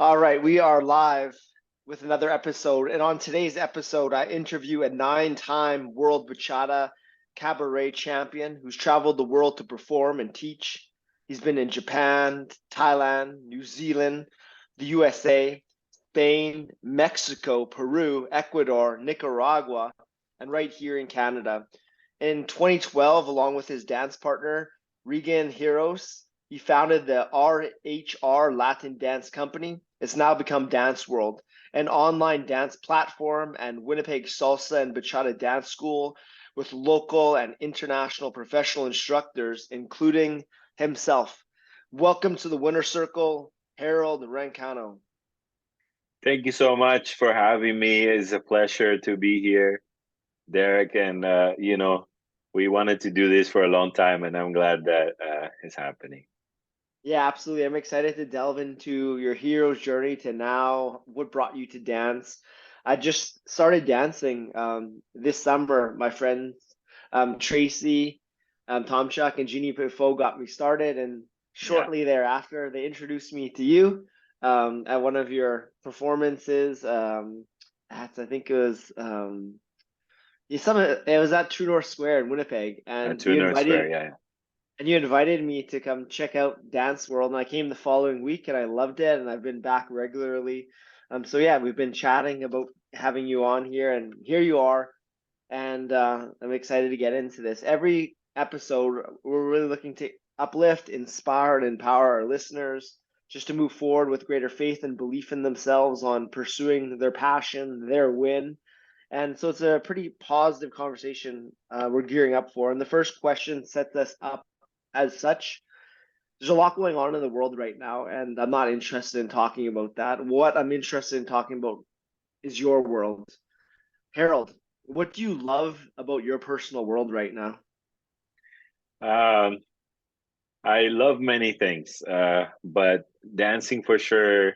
All right, we are live with another episode. And on today's episode, I interview a 9-time world bachata cabaret champion who's traveled the world to perform and teach. He's been in Japan, Thailand, New Zealand, the USA, Spain, Mexico, Peru, Ecuador, Nicaragua, and right here in Canada. In 2012, along with his dance partner, Regan, he founded the RHR Latin Dance Company. It's now become Dance World, an online dance platform and Winnipeg salsa and bachata dance school with local and international professional instructors, including himself. Welcome to the Winner Circle, Harold Rancano. Thank you so much for having me. It's a pleasure to be here, Derek. And, we wanted to do this for a long time, and I'm glad that it's happening. Yeah, absolutely. I'm excited to delve into your hero's journey to now, what brought you to dance. I just started dancing this summer. My friends Tracy, Tomchuk, and Jeannie Pifo got me started, and Yeah. shortly thereafter, they introduced me to you at one of your performances. I think it was it was at True North Square in Winnipeg, and True North Square, yeah. you invited me to come check out Dance World, and I came the following week, and I loved it, and I've been back regularly. So yeah, we've been chatting about having you on here, and here you are, and I'm excited to get into this. Every episode, we're really looking to uplift, inspire, and empower our listeners just to move forward with greater faith and belief in themselves on pursuing their passion, their win. And so it's a pretty positive conversation we're gearing up for. And the first question sets us up as such. There's a lot going on in the world right now, and I'm not interested in talking about that. What I'm interested in talking about is your world. Harold, what do you love about your personal world right now? Um, I love many things, but dancing for sure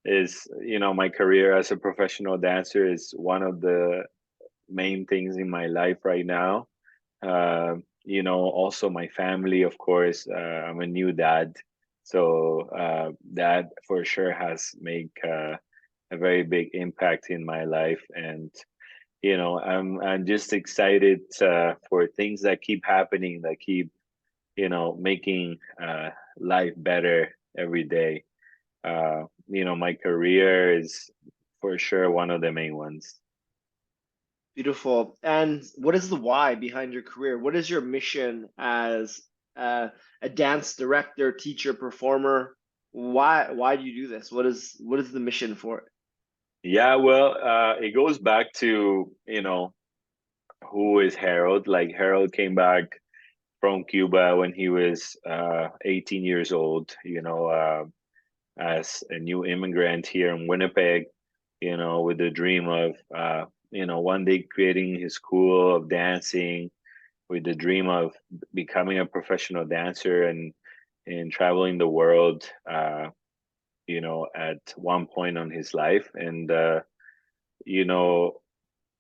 is, my career as a professional dancer is one of the main things in my life right now. Also my family, of course. I'm a new dad, so that for sure has made a very big impact in my life. And I'm just excited for things that keep happening, that keep making life better every day. My career is for sure one of the main ones. Beautiful. And what is the why behind your career? What is your mission as a dance director, teacher, performer? Why do you do this? What is the mission for it? Yeah, well, it goes back to, who is Harold? Like Harold came back from Cuba when he was 18 years old, as a new immigrant here in Winnipeg, with the dream of, one day creating his school of dancing, with the dream of becoming a professional dancer and traveling the world, at one point on his life. And, you know,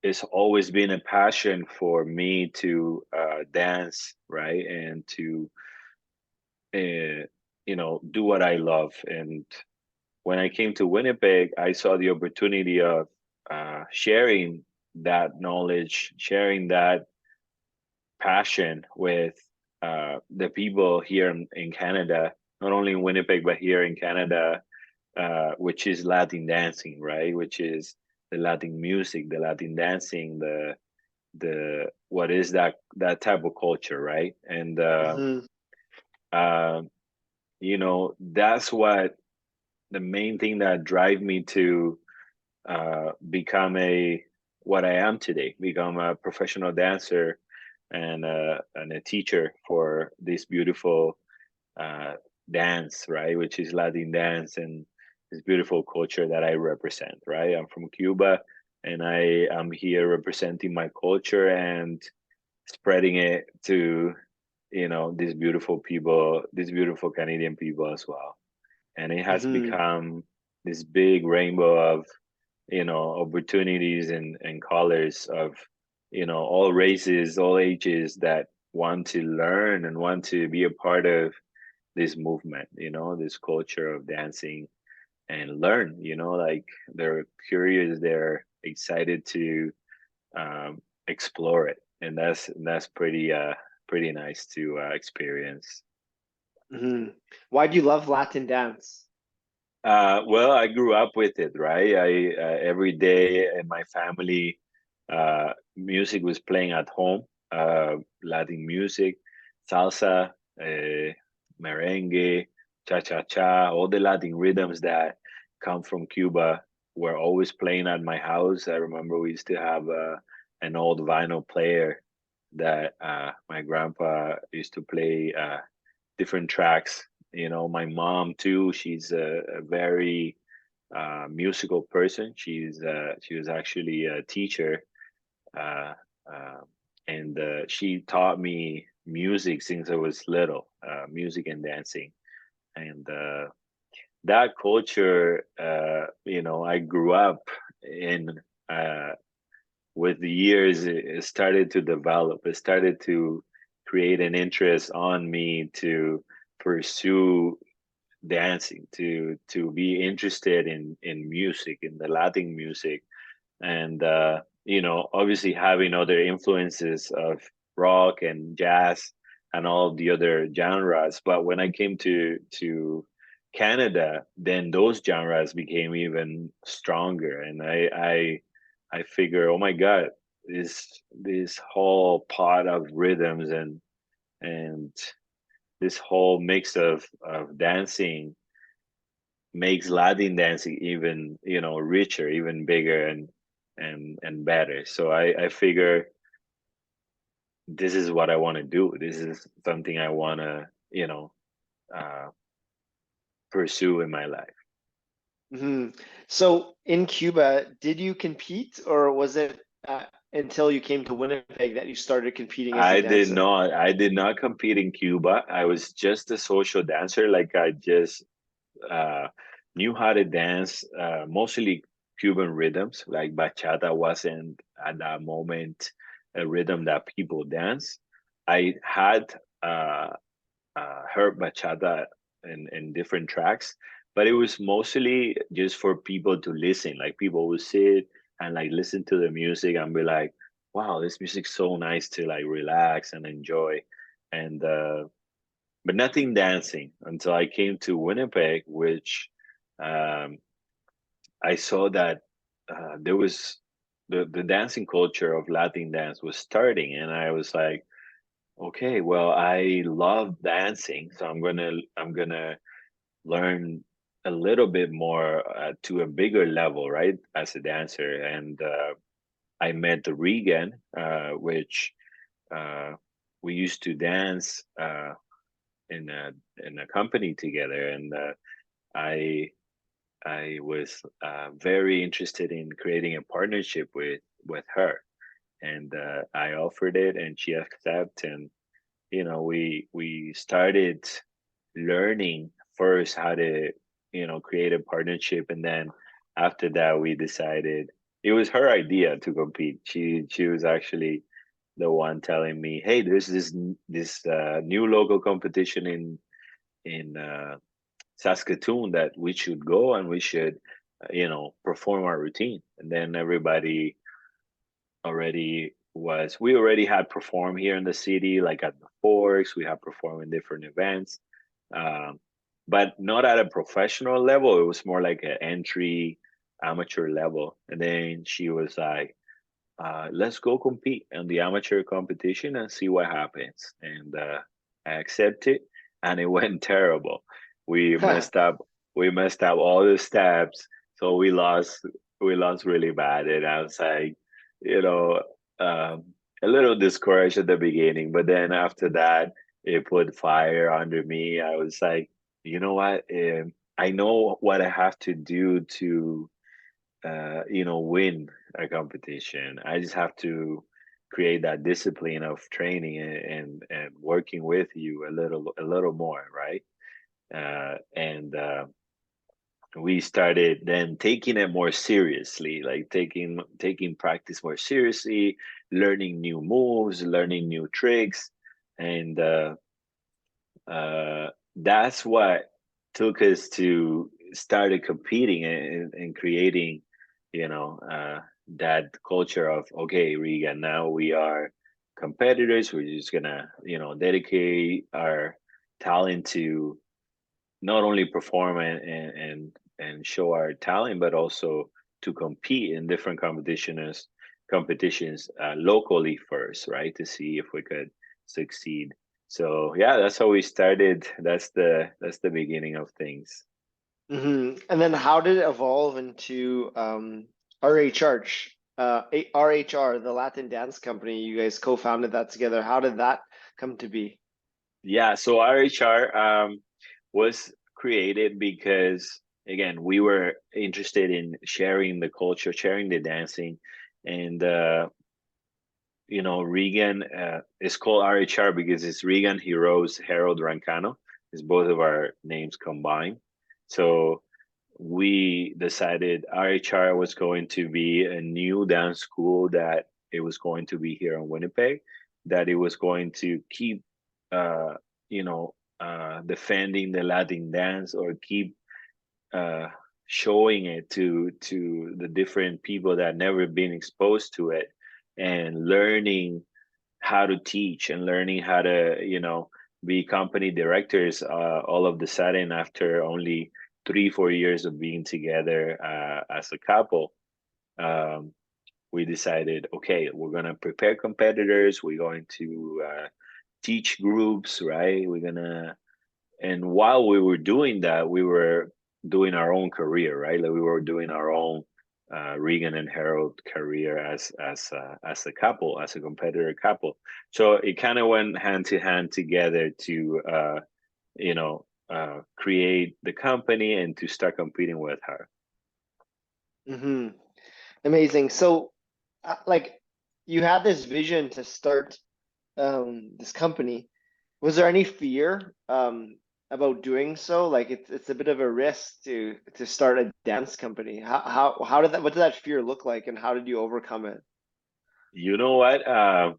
it's always been a passion for me to dance, right? And to, do what I love. And when I came to Winnipeg, I saw the opportunity of sharing that knowledge, sharing that passion with the people here in Canada, not only in Winnipeg, but here in Canada, which is Latin dancing, right? Which is the Latin music, the Latin dancing, the what is that type of culture, right? And Hmm. uh, that's what the main thing that drive me to become a what I am today, become a professional dancer and a teacher for this beautiful uh, dance, right? Which is Latin dance and this beautiful culture that I represent, right? I'm from Cuba and I am here representing my culture and spreading it to, these beautiful people, these beautiful Canadian people as well. And it has Hmm. become this big rainbow of, opportunities and colors of, all races, all ages that want to learn and want to be a part of this movement, this culture of dancing. and learn. Like they're curious, they're excited to explore it, and that's pretty nice to experience. Hmm. Why do you love Latin dance? Well, I grew up with it, right? I every day in my family, music was playing at home. Latin music, salsa, merengue, cha-cha-cha, all the Latin rhythms that come from Cuba were always playing at my house. I remember we used to have an old vinyl player that my grandpa used to play different tracks. My mom too. She's a very musical person. She was actually a teacher, uh, uh, and she taught me music since I was little, music and dancing, and that culture. I grew up in. Uh, with the years, it started to develop. It started to create an interest on me to pursue dancing, to be interested in music, in the Latin music, and obviously having other influences of rock and jazz and all the other genres. But when I came to Canada, then those genres became even stronger, and I figure, oh my God, this whole pot of rhythms and this whole mix of dancing makes Latin dancing even richer, even bigger and better. So I figure this is what I want to do. This is something I want to uh, pursue in my life. Hmm. So in Cuba, did you compete, or was it until you came to Winnipeg that you started competing as a dancer? I did not compete in Cuba. I was just a social dancer. Like I just uh, knew how to dance, mostly Cuban rhythms. Like bachata wasn't at that moment a rhythm that people dance. I had heard bachata in different tracks, but it was mostly just for people to listen. Like people would sit and like listen to the music and be like, "Wow, this music's so nice to like relax and enjoy." And but nothing dancing until I came to Winnipeg, which um, I saw that there was the dancing culture of Latin dance was starting, and I was like, okay, well, I love dancing, so I'm gonna learn a little bit more to a bigger level, right, as a dancer. And I met the Regan, which uh, we used to dance in a company together, and I I was very interested in creating a partnership with her, and I offered it, and she accepted, and we started learning first how to create a partnership, and then after that we decided it was her idea to compete. She was actually the one telling me, hey, there's this new local competition in Saskatoon that we should go and we should perform our routine. And then everybody we already had performed here in the city, like at the Forks. We had performed in different events, um, but not at a professional level. It was more like an entry amateur level. And then she was like, let's go compete in the amateur competition and see what happens. And I accepted, and it went terrible. We messed up. We messed up all the steps, so we lost. We lost really bad, and I was like, you know, um, a little discouraged at the beginning, but then after that, it put fire under me. I was like, you know what? I know what I have to do to win a competition. I just have to create that discipline of training and working with you a little more, right? And we started then taking it more seriously, like taking practice more seriously, learning new moves, learning new tricks, and that's what took us to started competing and creating, that culture of, okay, Regan, now we are competitors. We're just gonna, dedicate our talent to not only perform and show our talent, but also to compete in different competitions locally first, right? To see if we could succeed. So yeah, that's how we started. That's the beginning of things. And then how did it evolve into RHR, RHR, the Latin Dance Company? You guys co-founded that together. How did that come to be? Yeah, so RHR was created because, again, we were interested in sharing the culture, sharing the dancing, and Regan is called RHR because it's Regan Heroes Harold Rancano. It's both of our names combined. So we decided RHR was going to be a new dance school, that it was going to be here in Winnipeg, that it was going to keep, uh, defending the Latin dance, or keep uh, showing it to the different people that never been exposed to it, and learning how to teach, and learning how to be company directors, all of the sudden, after only 3-4 years of being together as a couple. um, we decided, okay, we're going to prepare competitors, we're going to teach groups, right? We're going to And while we were doing that, we were doing our own career, right? Like, we were doing our own Regan and Harold career as a couple, as a competitor couple. So it kind of went hand to hand together to create the company and to start competing with her. hmm Amazing. So, like, you had this vision to start this company. Was there any fear about doing so? Like, it's a bit of a risk to start a dance company. How did that? What did that fear look like, and how did you overcome it? You know what? Uh,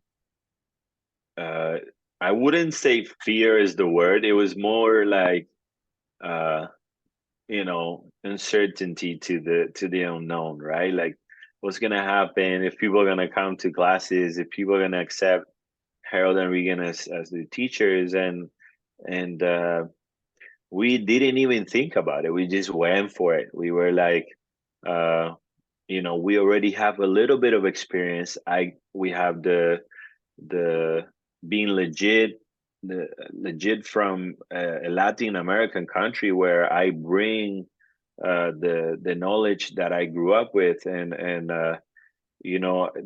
I wouldn't say fear is the word. It was more like uh, uncertainty to the unknown, right? Like, what's gonna happen, if people are gonna come to classes, if people are gonna accept Harold and Regan as the teachers, and we didn't even think about it. We just went for it. We were like, uh, we already have a little bit of experience. We have the being legit from a Latin American country, where I bring the knowledge that I grew up with, and that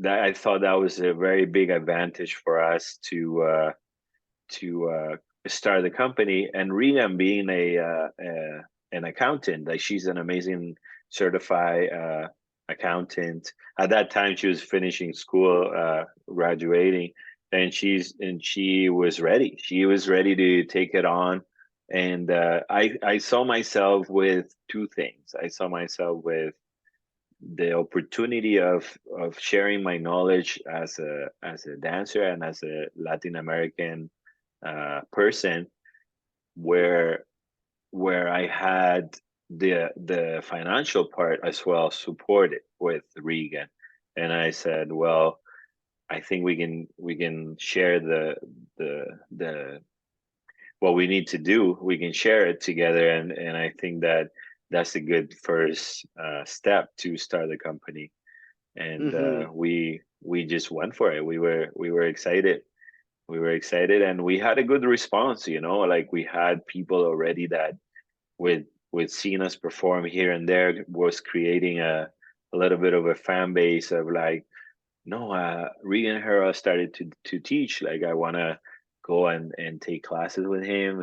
I thought that was a very big advantage for us to start the company. And Regan being an accountant, like, she's an amazing certified accountant. At that time, she was finishing school, graduating, and she was ready. She was ready to take it on. And I saw myself with two things. I saw myself with the opportunity of sharing my knowledge as a dancer and as a Latin American person, where I had the financial part as well supported with Regan. And I said, well, I think we can share the what we need to do. We can share it together, and I think that's a good first step to start the company. And hmm we just went for it. We were excited. We were excited, and we had a good response. Like, we had people already that, with seeing us perform here and there, was creating a little bit of a fan base of, like, no, Regan Hera started to teach. Like, I want to go and take classes with him,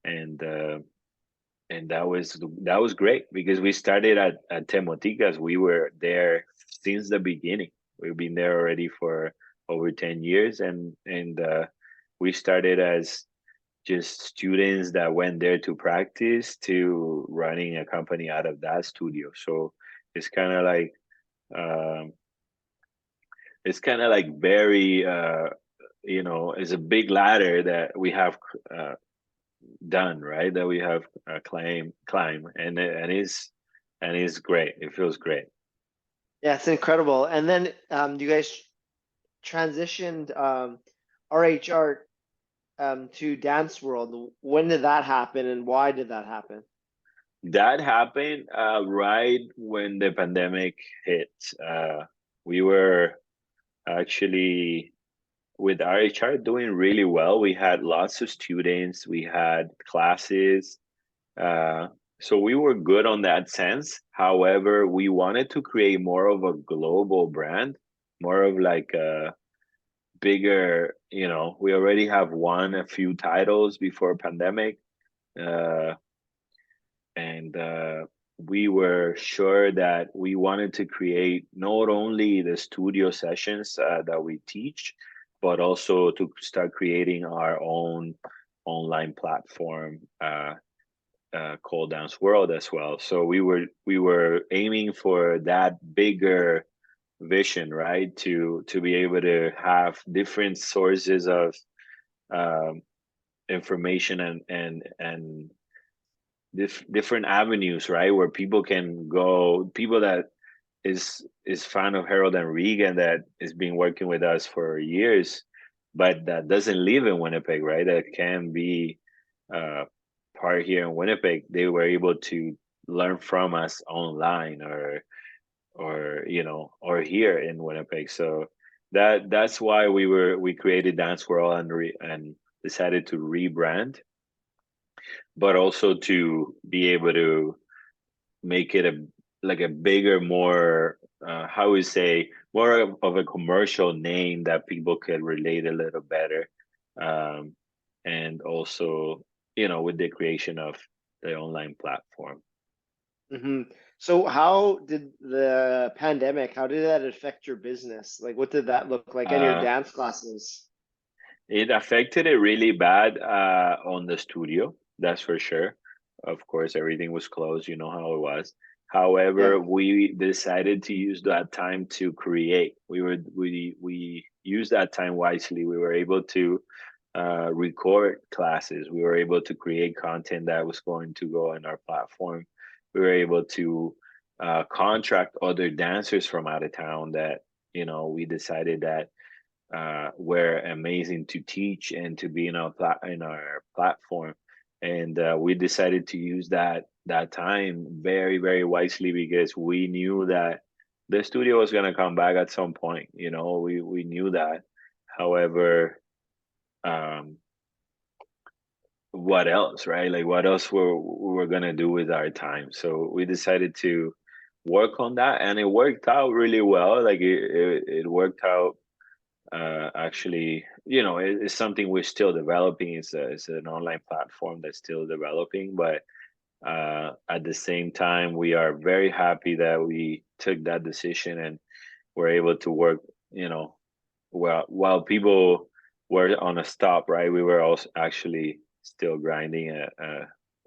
and that was great, because we started at Temoticas. We were there since the beginning. We've been there already for over 10 years, and we started as just students that went there to practice, to running a company out of that studio. So it's kind of like um, very it's a big ladder that we have done, right? That we have climb, and it's great. It feels great. Yeah, it's incredible. And then you guys transitioned RHR to Dance World. When did that happen, and why did that happen? That happened right when the pandemic hit. We were actually with RHR doing really well. We had lots of students, we had classes, uh, so we were good on that sense. However, we wanted to create more of a global brand, more of like a bigger. We already have won a few titles before pandemic, uh, and we were sure that we wanted to create not only the studio sessions that we teach, but also to start creating our own online platform called Dance World as well. So we were aiming for that bigger vision, right? To be able to have different sources of um, information and different avenues, right? Where people can go, people that is fan of Harold and Regan, that has been working with us for years, but that doesn't live in Winnipeg, right? That can be uh, part here in Winnipeg. They were able to learn from us online, or here in Winnipeg. So that's why we created Dance World and decided to rebrand, but also to be able to make it a bigger, more how we say, more of a commercial name that people could relate a little better, um, and also with the creation of the online platform. Hmm. So how did the pandemic, how did that affect your business? Like, what did that look like in your Uh, dance classes? it affected it really bad on the studio, that's for sure. Of course, everything was closed. You know how it was. Yeah. However, we decided to use that time to create. We used that time wisely. We were able to record classes. We were able to create content that was going to go on our platform. We were able to contract other dancers from out of town that we decided that were amazing to teach and to be in our platform. And we decided to use that time very, very wisely, because we knew that the studio was going to come back at some point. We knew that. However, um, what else, right? Like, what else we were gonna do with our time? So we decided to work on that, and it worked out really well. Like it worked out. Actually, it's something we're still developing. It's an online platform that's still developing, but at the same time, we are very happy that we took that decision and were able to work. While people were on a stop, right? We were also actually still grinding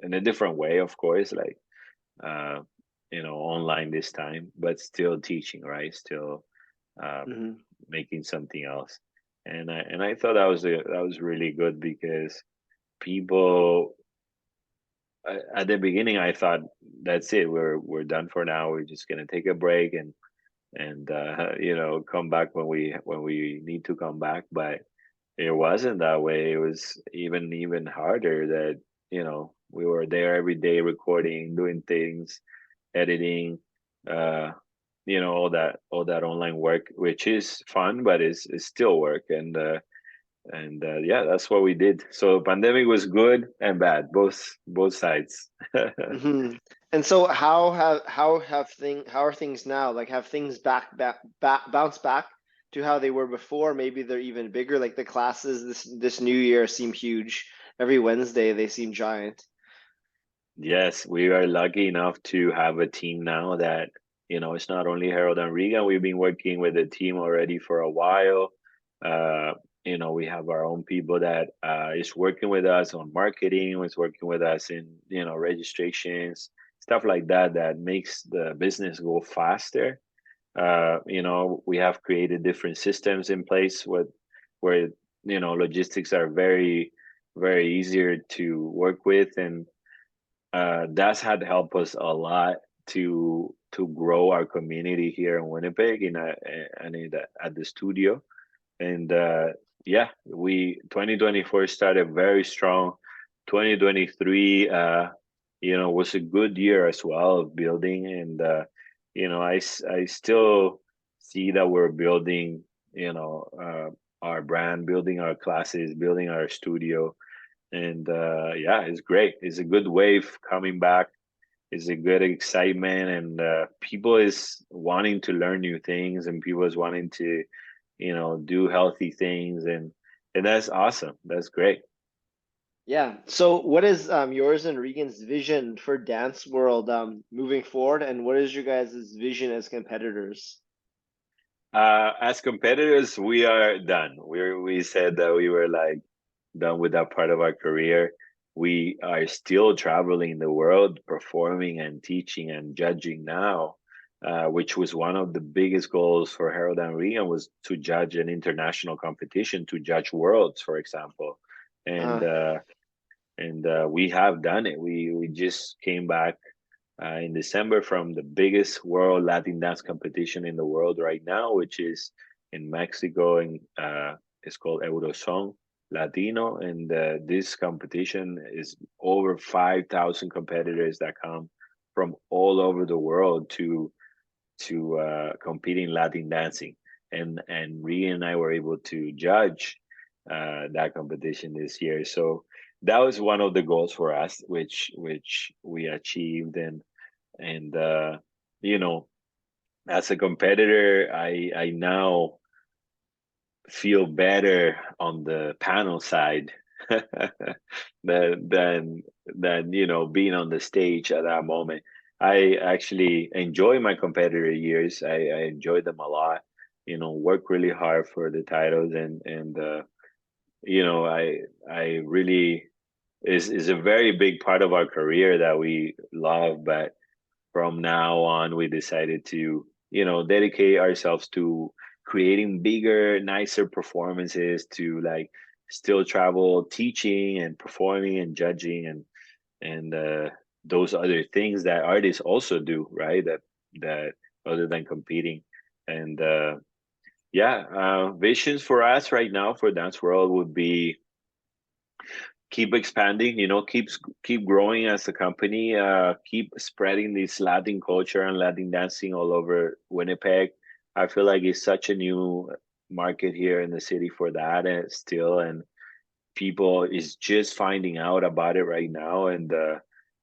in a different way, of course, like uh, online this time, but still teaching, right? Still uh, Hmm. making something else. And I thought that was really good, because people at the beginning, I thought that's it. We're done for now. We're just gonna take a break and come back when we need to come back. But it wasn't that way. It was even harder. That we were there every day, recording, doing things, editing, uh all that online work, which is fun, but is still work. And yeah, that's what we did. So pandemic was good and bad, both sides. Hmm. And so how are things now? Like, have things bounced back to how they were before? Maybe they're even bigger. Like the classes this new year seem huge. Every Wednesday they seem giant. Yes, we are lucky enough to have a team now that, it's not only Harold and Regan. We've been working with the team already for a while. Uh, we have our own people that is working with us on marketing, is working with us in, registrations, stuff like that, that makes the business go faster. We have created different systems in place where logistics are very very easier to work with, and that's had helped us a lot to grow our community here in Winnipeg and at the studio. And yeah, we 2024 started very strong. 2023, was a good year as well of building, and I still see that we're building, our brand, building our classes, building our studio, and yeah, it's great. It's a good wave coming back. It's a good excitement, and people is wanting to learn new things, and people is wanting to do healthy things, and that's awesome. That's great. Yeah. So what is yours and Regan's vision for dance world moving forward, and what is your guys' vision as competitors? As competitors, we are done. We said that we were like done with that part of our career. We are still traveling the world, performing and teaching and judging now, which was one of the biggest goals for Harold and Regan, was to judge an international competition, to judge worlds, for example. And Uh, we have done it. We just came back in December from the biggest world Latin dance competition in the world right now, which is in Mexico, and it's called Eurosong Latino. And this competition is over 5,000 competitors that come from all over the world to compete in Latin dancing. And Rhea and I were able to judge that competition this year. So that was one of the goals for us, which we achieved. And you know, as a competitor, I now feel better on the panel side than being on the stage at that moment. I actually enjoy my competitor years. I enjoy them a lot. Work really hard for the titles, and I really is a very big part of our career that we love. But from now on, we decided to dedicate ourselves to creating bigger, nicer performances, to like still travel teaching and performing and judging, and those other things that artists also do, right? That other than competing. And yeah, visions for us right now for dance world would be keep expanding, keep growing as a company, keep spreading this Latin culture and Latin dancing all over Winnipeg. I feel like it's such a new market here in the city for that, and still, and people is just finding out about it right now. And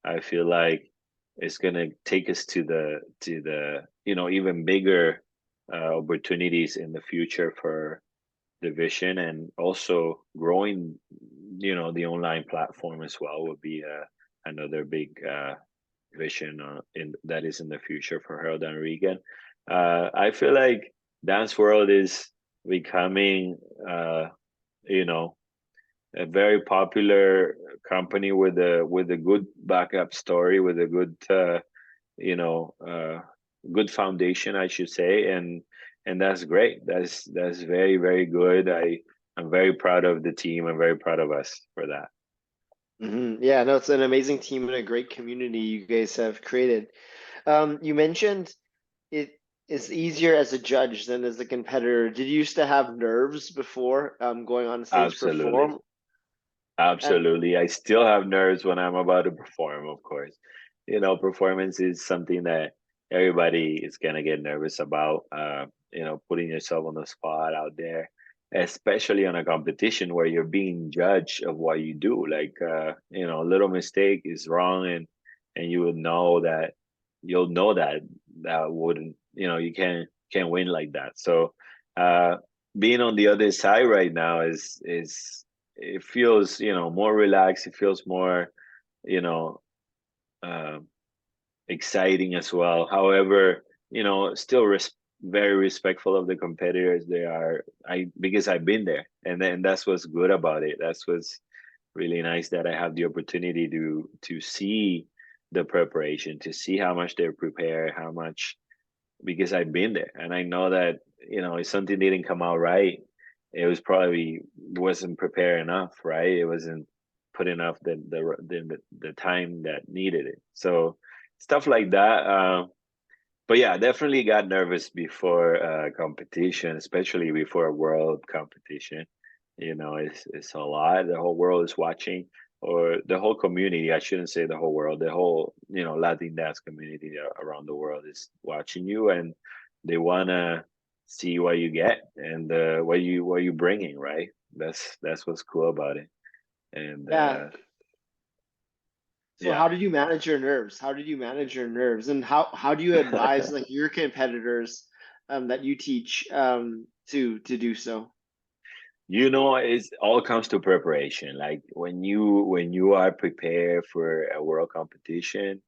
I feel like it's gonna take us to the even bigger opportunities in the future for division, and also growing the online platform as well would be another big vision in that is in the future for Harold and Regan. I feel like dance world is becoming you know a very popular company with a good backup story, with a good you know uh, good foundation, I should say. And that's great. That's very, very good. I'm very proud of the team. I'm very proud of us for that. Yeah, no, it's an amazing team and a great community you guys have created. You mentioned it is easier as a judge than as a competitor. Did you used to have nerves before going on stage Absolutely. perform? And Absolutely. I still have nerves when I'm about to perform, of course. Performance is something that everybody is gonna get nervous about. Putting yourself on the spot out there, especially on a competition where you're being judged of what you do. Like a little mistake is wrong, and you will know that that wouldn't, you can't win like that. So uh being on the other side right now is it feels more relaxed. It feels more you know um exciting as well. However, still very respectful of the competitors. They are I because I've been there, and then that's what's good about it. That's what's really nice, that I have the opportunity to see the preparation, to see how much they prepare, how much, because I've been there, and I know that if something didn't come out right, it was probably wasn't prepared enough, right? It wasn't. putting off the time that needed it. So stuff like that. But yeah, definitely got nervous before competition, especially before a world competition. You know, it's a lot. The whole world is watching, or the whole community. I shouldn't say the whole world. The whole, you know, Latin dance community around the world is watching you, and they wanna see what you get and what you bringing, right? That's what's cool about it. And Yeah. So yeah. how did you manage your nerves? How did you manage your nerves? And how do you advise like your competitors that you teach to do so? You know, it's all comes to preparation. Like when you are prepared for a world competition,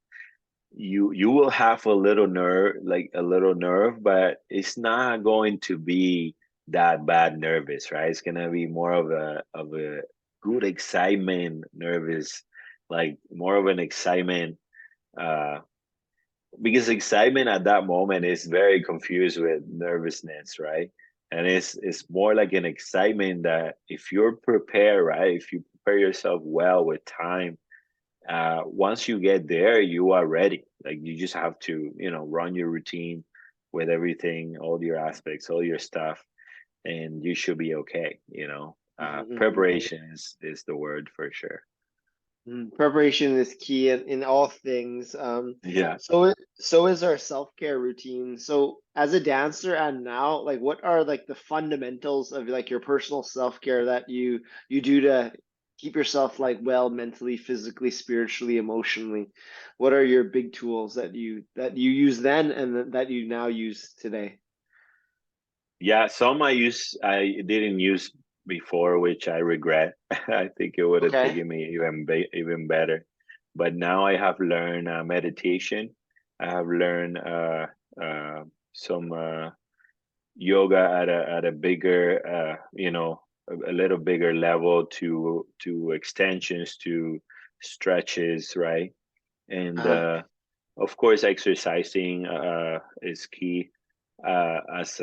you will have a little nerve, like a little nerve, but it's not going to be that bad nervous, right? It's gonna be more of a good excitement nervous, like more of an excitement, uh because excitement at that moment is very confused with nervousness, right? And it's more like an excitement that if you're prepared, right? If you prepare yourself well with time, once you get there, you are ready. Like you just have to, you know, run your routine with everything, all your aspects, all your stuff, and you should be okay. You know, preparation is the word for sure. Preparation is key in all things. Yeah. So is our self-care routine. So as a dancer and now, like what are like the fundamentals of like your personal self-care that you do to keep yourself like well mentally, physically, spiritually, emotionally? What are your big tools that you use then and that you now use today? Yeah, some I didn't use before, which I regret. I think it would have Okay. taken me even better. But now I have learned meditation. I have learned some yoga at a bigger you know, a little bigger level to extensions, to stretches, right? And Uh-huh. of course, exercising is key. As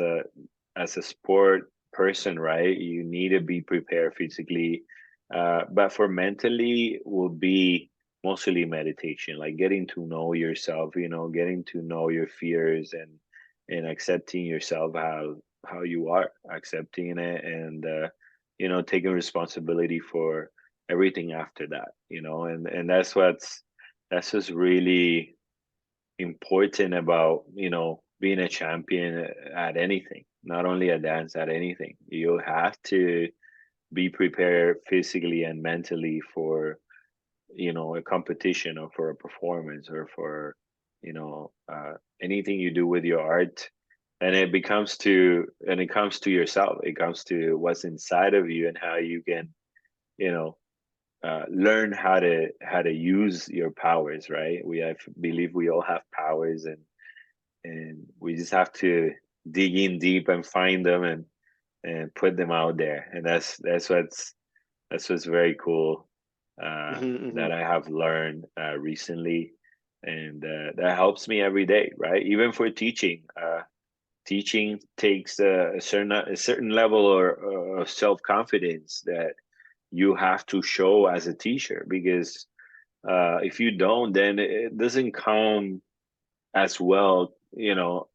a sport person, right? You need to be prepared physically, but for mentally will be mostly meditation, like getting to know yourself. You know, getting to know your fears and accepting yourself how you are, accepting it, and you know, taking responsibility for everything after that. You know, and that's what's really important about, you know, being a champion at anything, not only at dance, at anything. You have to be prepared physically and mentally for, you know, a competition or for a performance or for, you know, anything you do with your art. And it comes to yourself. It comes to what's inside of you and how you can, you know, learn how to use your powers, right? We have believe we all have powers, and we just have to dig in deep and find them and put them out there. And that's what's very cool, that I have learned recently, and that helps me every day, right? Even for teaching. Teaching takes a certain level of self confidence that you have to show as a teacher, because if you don't, then it doesn't come as well, you know,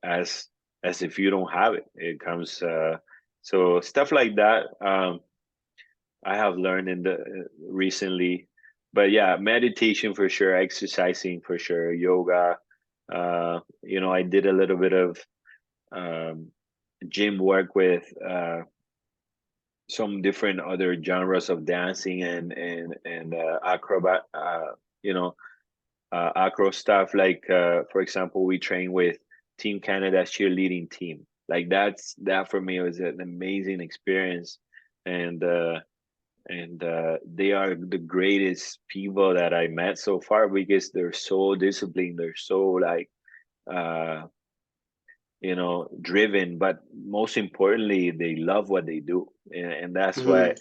as if you don't have it. It comes so stuff like that. I have learned in the recently, but yeah, meditation for sure, exercising for sure, yoga. You know, I did a little bit of um, gym work with some different other genres of dancing and acrobat. You know, acro stuff. Like for example, we train with Team Canada's cheerleading team. Like that for me was an amazing experience, and they are the greatest people that I met so far, because they're so disciplined. They're so like uh, you know, driven, but most importantly, they love what they do, and that's Hmm. what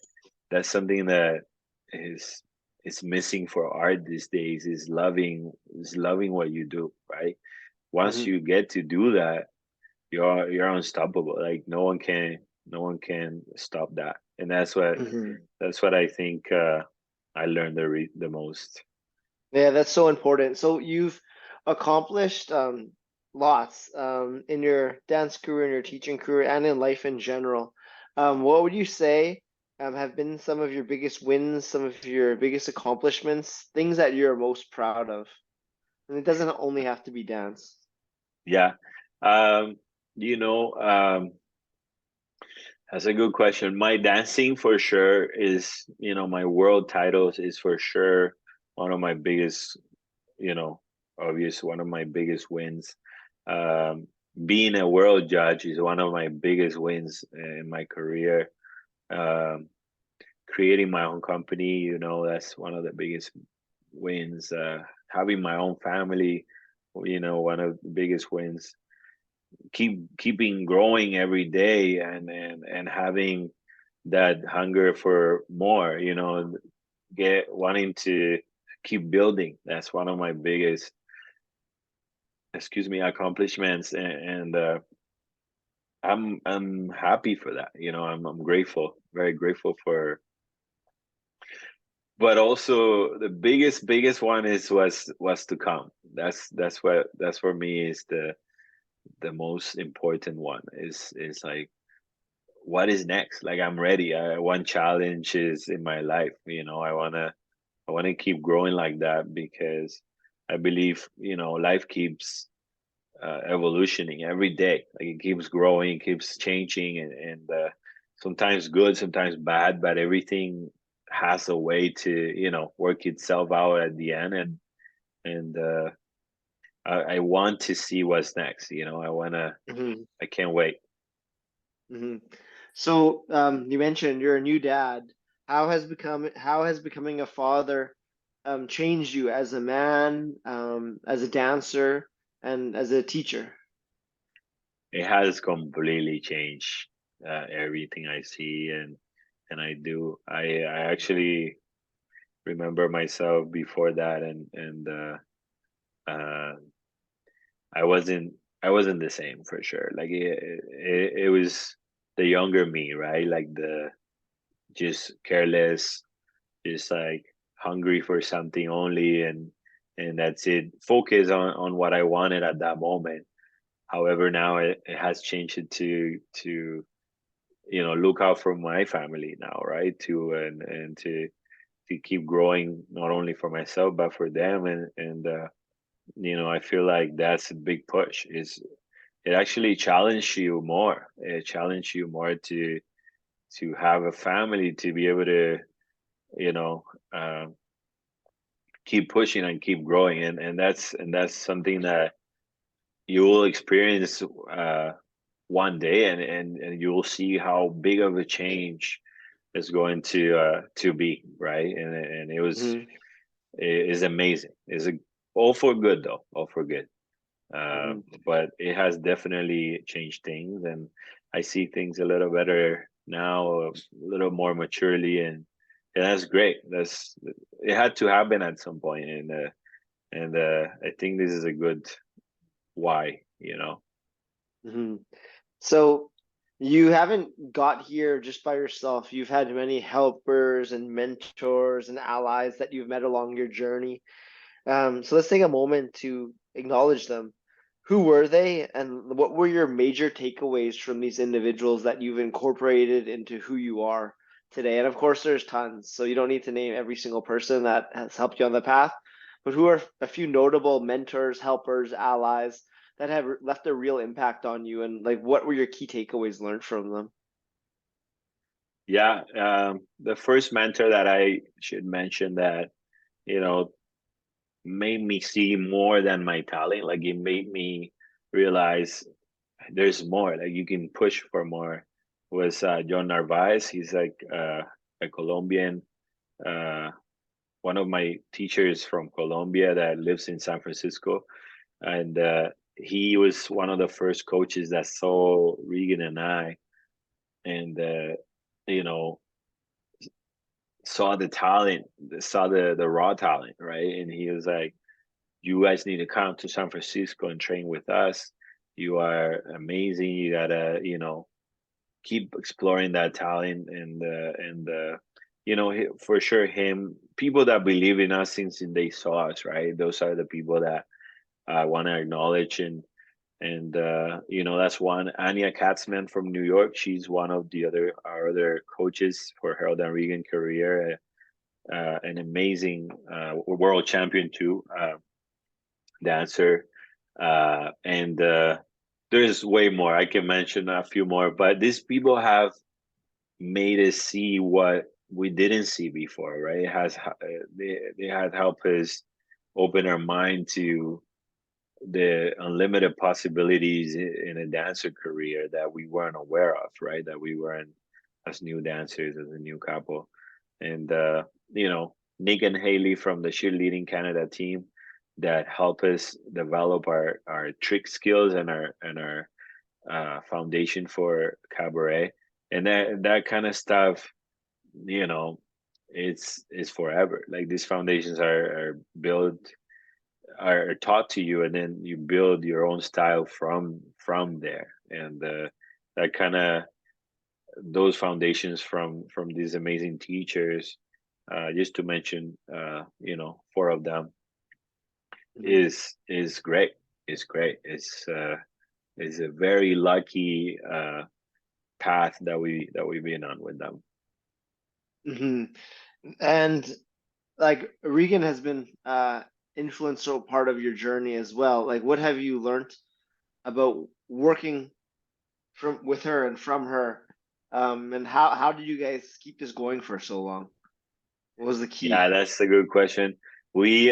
that's something that is is missing for art these days, is loving what you do, right? Once Hmm. you get to do that, you're unstoppable. Like no one can stop that. And Hmm. that's what I think I learned the most. Yeah, that's so important. So you've accomplished lots in your dance career, in your teaching career, and in life in general. What would you say have been some of your biggest wins, some of your biggest accomplishments, things that you're most proud of? And it doesn't only have to be dance. Yeah. Um, you know, that's a good question. My dancing for sure is, my world titles is for sure one of my biggest, you know, obvious one of my biggest wins. Um, Being a world judge is one of my biggest wins in my career. Um, Creating my own company, that's one of the biggest wins. Having my own family, one of the biggest wins. Keeping growing every day, and having that hunger for more, get wanting to keep building. That's one of my biggest, excuse me, accomplishments, and I'm happy for that. I'm grateful, very grateful for. But also the biggest one is was to come. That's for me is the most important one. Is like, what is next? Like, I'm ready. One challenge is in my life. I wanna keep growing like that, because I believe, life keeps evolutioning every day. Like, it keeps growing, keeps changing, and sometimes good, sometimes bad, but everything has a way to, work itself out at the end. And I want to see what's next. Hmm. I can't wait. Hmm. So you mentioned you're a new dad. How has becoming a father changed you as a man, as a dancer, and as a teacher? It has completely changed everything I see and I do. I actually remember myself before that, and uh, I wasn't I wasn't the same for sure. Like, it was the younger me, right? Like, the just careless, just like hungry for something only, and that's it. Focus on what I wanted at that moment. However, now it has changed it to look out for my family now, right? And to keep growing, not only for myself but for them, and I feel like that's a big push. Is It actually challenge you more. It challenge you more to have a family, to be able to, you know uh, keep pushing and keep growing, and that's something that you will experience one day, and you will see how big of a change is going to be, right. And Hmm. it is amazing. Is all for good, though, all for good. Hmm. But it has definitely changed things, and I see things a little better now, a little more maturely, and that's great. That's It had to happen at some point, and I think this is a good why. Hmm. So you haven't got here just by yourself. You've had many helpers and mentors and allies that you've met along your journey. So let's take a moment to acknowledge them. Who were they, and what were your major takeaways from these individuals that you've incorporated into who you are today? And of course, there's tons, so you don't need to name every single person that has helped you on the path, but who are a few notable mentors, helpers, allies that have left a real impact on you, and like what were your key takeaways learned from them? Yeah, the first mentor that I should mention that, you know, made me see more than my talent. Like, it made me realize there's more. Like, you can push for more. Was John Narvaez. He's like a Colombian, uh, one of my teachers from Colombia that lives in San Francisco, and he was one of the first coaches that saw Regan and I, and you know saw the talent, saw the raw talent, right? And he was like, "You guys need to come to San Francisco and train with us. You are amazing. You gotta, keep exploring that talent." And for sure, him people that believe in us since they saw us, right? Those are the people that I want to acknowledge. And that's one. Anya Katzman from New York. She's one of our other coaches for Harold and Regan career. An amazing world champion too, dancer. And there's way more. I can mention a few more, but these people have made us see what we didn't see before, right? It has they had helped us open our mind to the unlimited possibilities in a dancer career that we weren't aware of, right? That we weren't as new dancers, as a new couple. And Nick and Haley from the cheerleading Canada team that help us develop our trick skills and our foundation for cabaret. And that kind of stuff, you know it's forever. Like, these foundations are built, are taught to you, and then you build your own style from there. And that kind of those foundations from these amazing teachers, just to mention four of them, Mhm. is great. It's great. It's a very lucky path that we've been on with them. Mhm. And like Regan has been influential part of your journey as well. Like, what have you learned about working from with her and from her? And how did you guys keep this going for so long? What was the Yeah, key? that's a good question. We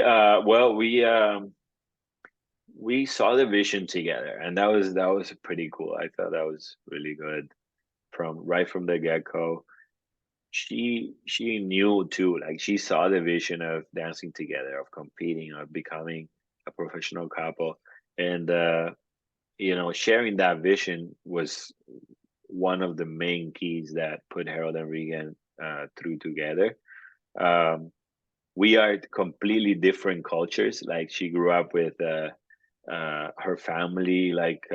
saw the vision together, and that was pretty cool. I thought that was really good from the get-go. She knew too, like, she saw the vision of dancing together, of competing, of becoming a professional couple. And sharing that vision was one of the main keys that put Harold and Regan through together. um, we are completely different cultures. Like, she grew up with her family, like,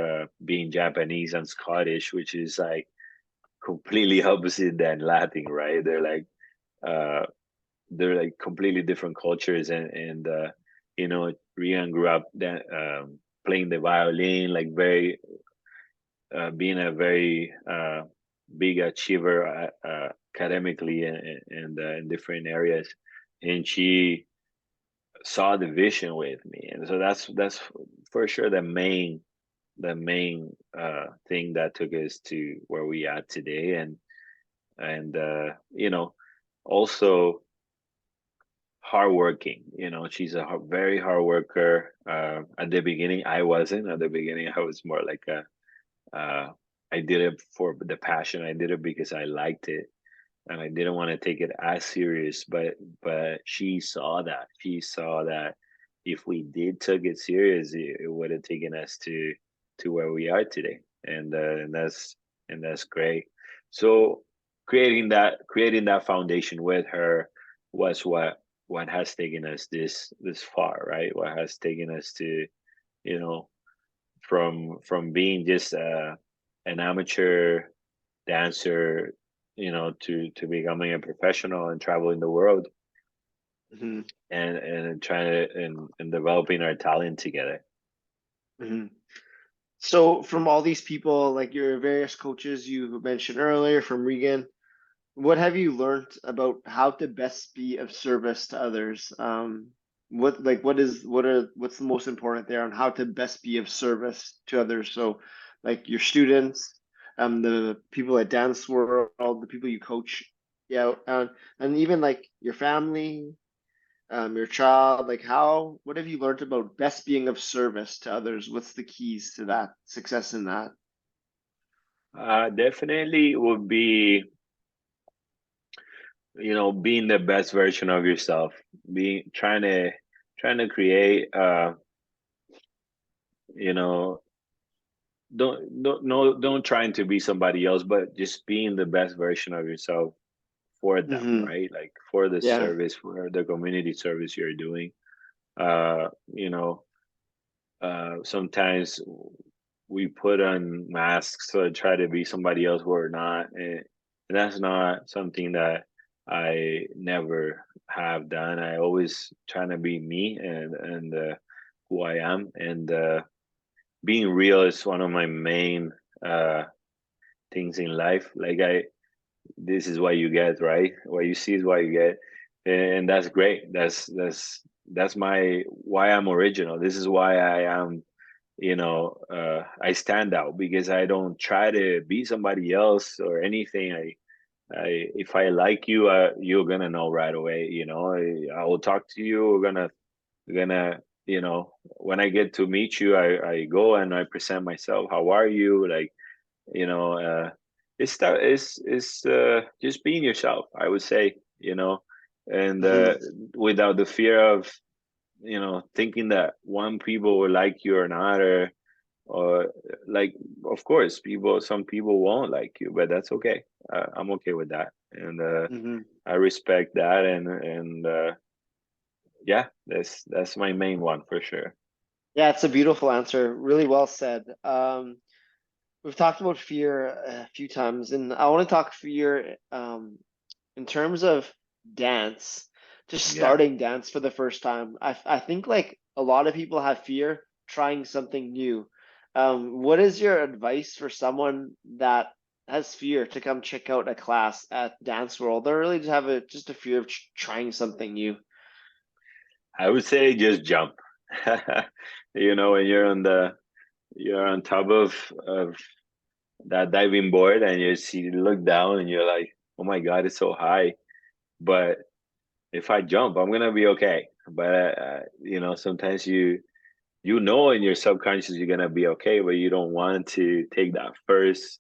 being Japanese and Scottish, which is like completely opposite than Latin, right? Uh, they're like completely different cultures. And Rian grew up playing the violin, like, very being a very big achiever academically, and in different areas. And she saw the vision with me, and so that's for sure the main thing that took us to where we are today. And also hardworking. She's a very hard worker. At the beginning, I wasn't. At the beginning, I was more like I did it for the passion. I did it because I liked it, and I didn't want to take it as serious. But she saw that. She saw that if we did took it serious, it would have taken us to where we are today. And that's great. So creating that foundation with her was what has taken us this far, right? What has taken us to, you know from being just an amateur dancer, to becoming a professional and traveling the world, Hmm. and trying to and developing our talent together. Hmm. So, from all these people, like your various coaches you mentioned earlier, from Regan, what have you learned about how to best be of service to others? What's the most important there on how to best be of service to others? So, like your students, the people at Dance World, the people you coach, yeah, and even like your family, your child, like what have you learned about best being of service to others? What's the keys to that success in that? Definitely would be, being the best version of yourself, being trying to create, you know don't no don't trying to be somebody else, but just being the best version of yourself for them, Hmm. right? Like, for the Yeah. service, for the community service you're doing. uh you know Sometimes we put on masks to try to be somebody else we're not, and that's not something that I never have done. I always trying to be me and who I am, and being real is one of my main uh things in life. Like I this is what you get, right? What you see is what you get, and that's great. That's my why I'm original. This is why I am. I stand out because I don't try to be somebody else or anything. If I like you, you're gonna know right away. I will talk to you. We're gonna. When I get to meet you, I go and I present myself. How are you? Like you know it's just being yourself, I would say, and Hmm. without the fear of thinking that one people will like you or not, or like, of course, some people won't like you, but that's okay. I'm okay with that, and Hmm. I respect that, and yeah, that's my main one for sure. Yeah, it's a beautiful answer. Really well said. We've talked about fear a few times, and I want to talk fear in terms of dance, just Yeah, starting dance for the first time. I think like a lot of people have fear trying something new. What is your advice for someone that has fear to come check out a class at Dance World, or really just have just a fear of trying something new? I would say just jump. When you're on top of that diving board and you look down and you're like, oh my god, it's so high, but if I jump, I'm gonna be okay. But sometimes you in your subconscious you're gonna be okay, but you don't want to take that first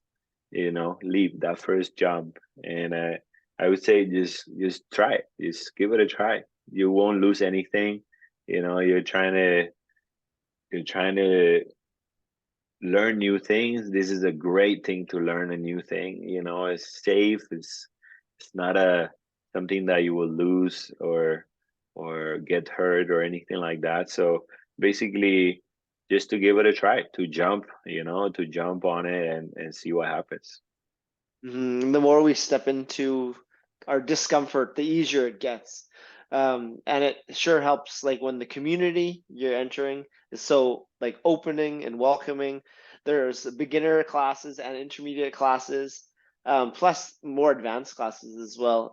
leap, that first jump. And I would say just try it, just give it a try. You won't lose anything. You're trying to learn new things. This is a great thing to learn a new thing. It's safe. It's not a something that you will lose or get hurt or anything like that. So basically, just to give it a try, to jump on it and see what happens. The more we step into our discomfort, the easier it gets. And it sure helps like when the community you're entering is so like opening and welcoming. There's beginner classes and intermediate classes, plus more advanced classes as well,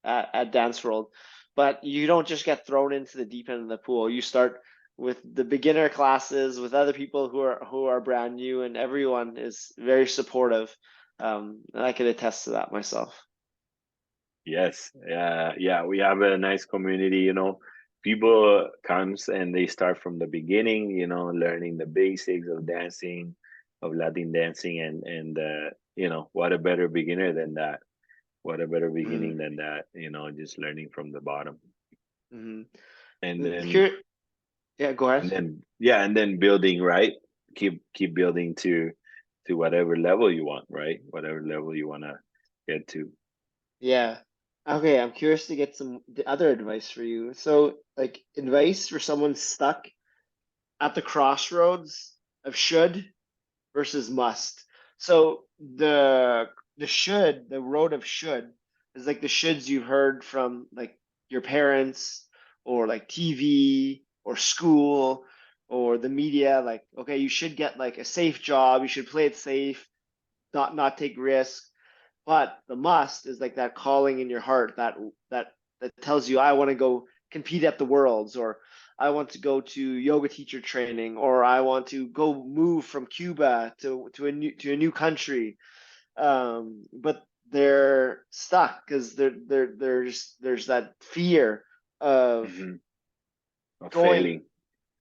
at Dance World. But you don't just get thrown into the deep end of the pool. You start with the beginner classes with other people who are brand new, and everyone is very supportive, and I can attest to that myself. Yes, yeah, we have a nice community. People comes and they start from the beginning. Learning the basics of dancing, of Latin dancing, and what a better beginner than that. What a better Hmm. beginning than that. Just learning from the bottom, Hmm. and then Here, yeah, go ahead. and then yeah, and then building, right. Keep building to whatever level you want, right? Whatever level you want to get to. Yeah. Okay, I'm curious to get some the other advice for you. So, like, advice for someone stuck at the crossroads of should versus must. So the road of should is like the shoulds you've heard from like your parents or like TV or school or the media. Like, okay, you should get like a safe job, you should play it safe, not take risks. But the must is like that calling in your heart that tells you, I want to go compete at the worlds, or I want to go to yoga teacher training, or I want to go move from Cuba to a new country. But they're stuck because there's that fear of Hmm. Of going failing.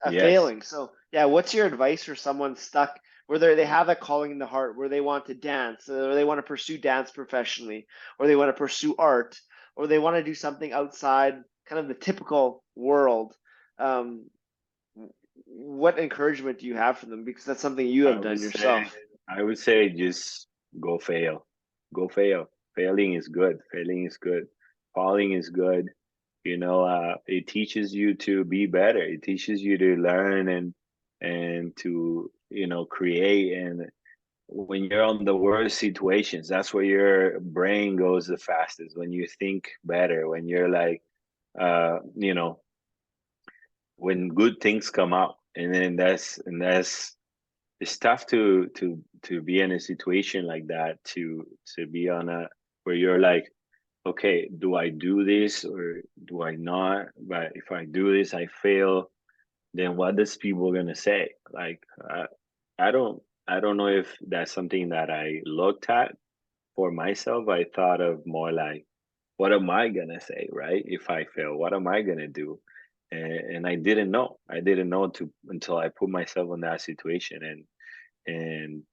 Yes. failing. So yeah, what's your advice for someone stuck where they have a calling in the heart, where they want to dance, or they want to pursue dance professionally, or they want to pursue art, or they want to do something outside kind of the typical world? Um, what encouragement do you have for them? Because that's something you I have would done say yourself. I would say just go fail. Go fail. Failing is good. Failing is good. Falling is good. It teaches you to be better. It teaches you to learn and to create when you're on the worst situations, that's where your brain goes the fastest. When you think better, when you're like, you know, when good things come out, and then that's it's tough to be in a situation like that, to be on a where you're like, okay, do I do this or do I not? But if I do this, I fail. Then what does people gonna say? Like, I don't I don't know if that's something that I looked at for myself. I thought of more like, what am I gonna say, right? If I fail, what am I gonna do? And I didn't know. I didn't know to until I put myself in that situation. And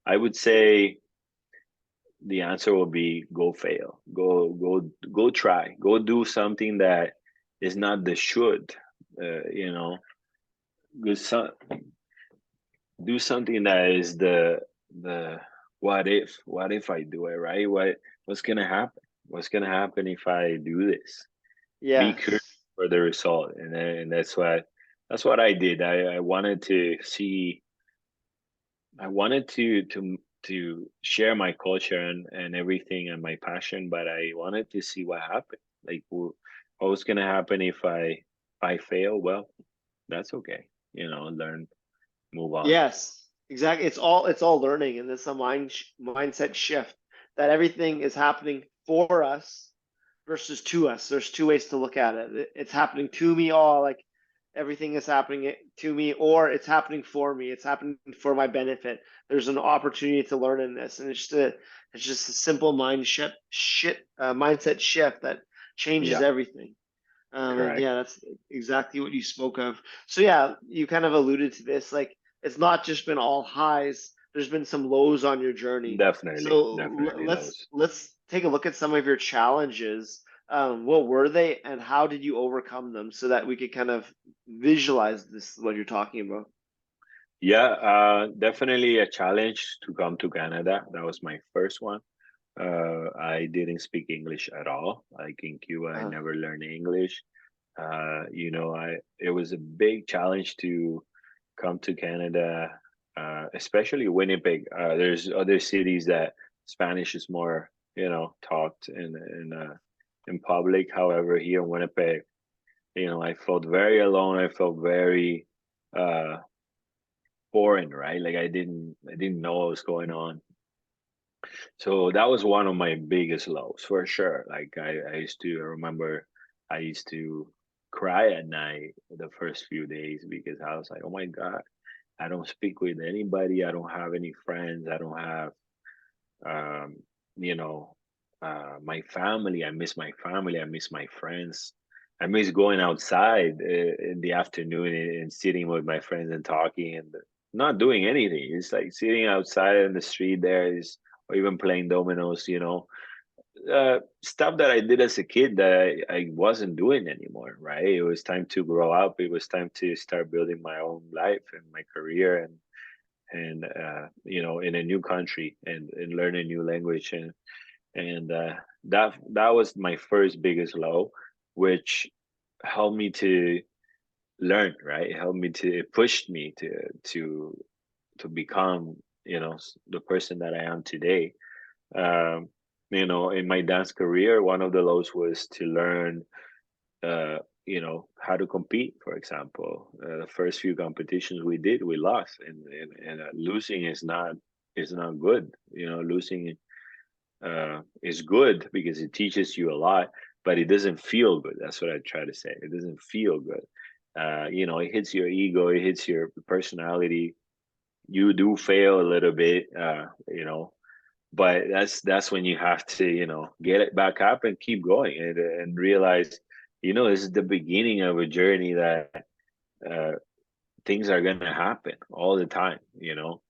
I would say the answer will be go fail. Go try. Go do something that is not the should. You know, do some do something that is the what if I do it, right? What's gonna happen? What's gonna happen if I do this? Be curious Yes. for the result, and that's what I did. I wanted to see. I wanted to share my culture and everything and my passion, but I wanted to see what happened. Like, what was gonna happen if I fail? Well, that's okay. You know, learn, move on. Yes, exactly. It's all learning, and it's a mindset shift that everything is happening for us versus to us. There's two ways to look at it. It's happening to me, all like everything is happening to me, or it's happening for me. It's happening for my benefit. There's an opportunity to learn in this, and it's just a simple mindset shift that changes Yeah, everything. And correct. yeah, that's exactly what you spoke of. So yeah, you kind of alluded to this. Like it's not just been all highs. There's been some lows on your journey. Definitely, So definitely let's those. let's take a look at some of your challenges. What were they, and how did you overcome them, so that we could kind of visualize this what you're talking about? Yeah, definitely a challenge to come to Canada. That was my first one. I didn't speak English at all. Like in Cuba, I Uh, never learned English. You know, I it was a big challenge to come to Canada, especially Winnipeg. There's other cities that Spanish is more, you know, talked in public. However, here in Winnipeg, you know, I felt very alone. I felt very uh, foreign, right? Like I didn't know what was going on. So that was one of my biggest lows for sure. Like I used to remember I used to cry at night the first few days because I was like, oh my God, I don't speak with anybody. I don't have any friends. I don't have, um, you know, my family. I miss my family. I miss my friends. I miss going outside in the afternoon and sitting with my friends and talking and not doing anything. It's like sitting outside in the street there is, or even playing dominoes, you know, stuff that I did as a kid that I wasn't doing anymore, right? It was time to grow up. It was time to start building my own life and my career and you know, in a new country and learn a new language and that was my first biggest low, which helped me to learn, right? It helped me to it pushed me to become, you know, the person that I am today. Um, you know, in my dance career, one of the lows was to learn, you know, how to compete. For example, the first few competitions we did, we lost, and losing is not good. You know, losing is good because it teaches you a lot, but it doesn't feel good. That's what I try to say. It doesn't feel good. You know, it hits your ego, it hits your personality. You do fail a little bit, you know, but that's when you have to, you know, get it back up and keep going and realize, you know, this is the beginning of a journey that uh, things are gonna happen all the time, you know.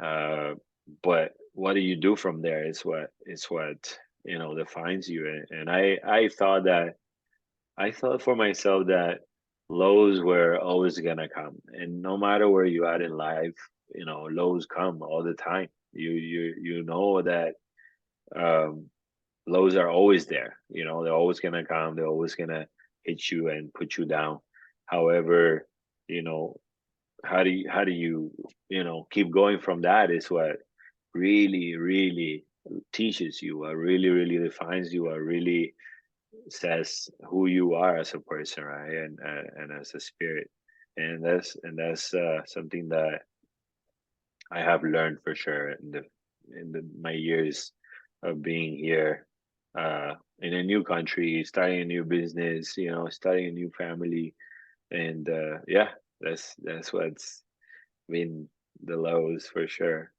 Uh, but what do you do from there is what, you know, defines you. And I thought that I thought for myself that lows were always gonna come, and no matter where you at in life, you know, lows come all the time. You know that um, lows are always there. You know, they're always gonna come. They're always gonna hit you and put you down. However, you know, how do you you know, keep going from that is what really, really teaches you, what really, really defines you, what really says who you are as a person, right? And as a spirit. And that's something that I have learned for sure in my years of being here, in a new country, starting a new business, starting a new family, and yeah, that's what's been the lows for sure.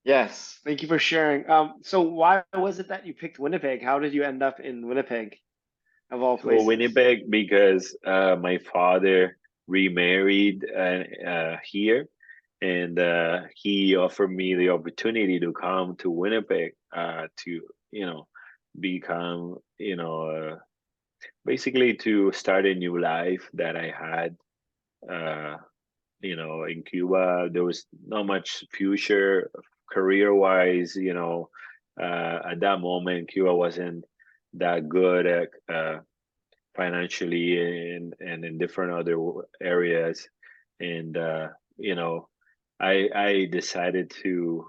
Yes, thank you for sharing. So why was it that you picked Winnipeg? How did you end up in Winnipeg, of all So places? Winnipeg because my father remarried here, and he offered me the opportunity to come to Winnipeg to become basically to start a new life that I had. Uh, in Cuba, there was not much future career wise. At that moment, Cuba wasn't that good at financially and in different other areas, and you know, I decided to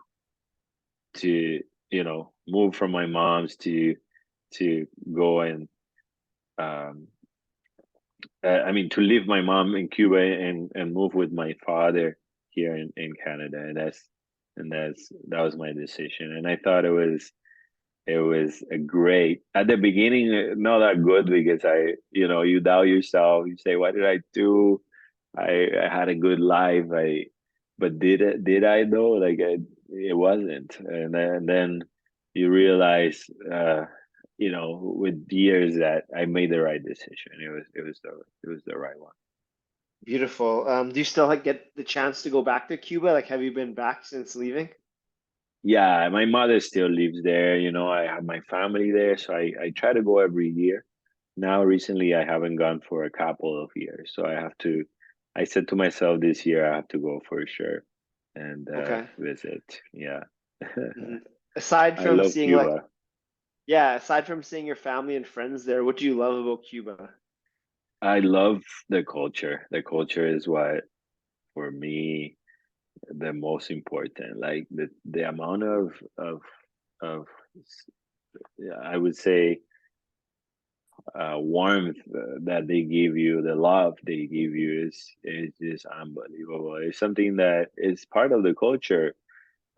move from my mom's to go and um, I mean, to leave my mom in Cuba and move with my father here in Canada, and that was my decision. And I thought it was a great at the beginning, not that good because you doubt yourself. You say, "What did I do? I had a good life. But did I though? It wasn't." And then you realize, with years that I made the right decision. It was the right one. Beautiful. Do you still like get the chance to go back to Cuba? Like, have you been back since leaving? Yeah, my mother still lives there. I have my family there, so I try to go every year. Now, recently, I haven't gone for a couple of years, so I have to. I said to myself this year I have to go for sure and Okay. visit. Yeah, hmm Aside I from love seeing like, Cuba. yeah, aside from seeing your family and friends there, what do you love about Cuba? I love the culture. The culture is what, for me, the most important. Like the amount of yeah, I would say warmth that they give you, the love they give you is just unbelievable. It's something that is part of the culture.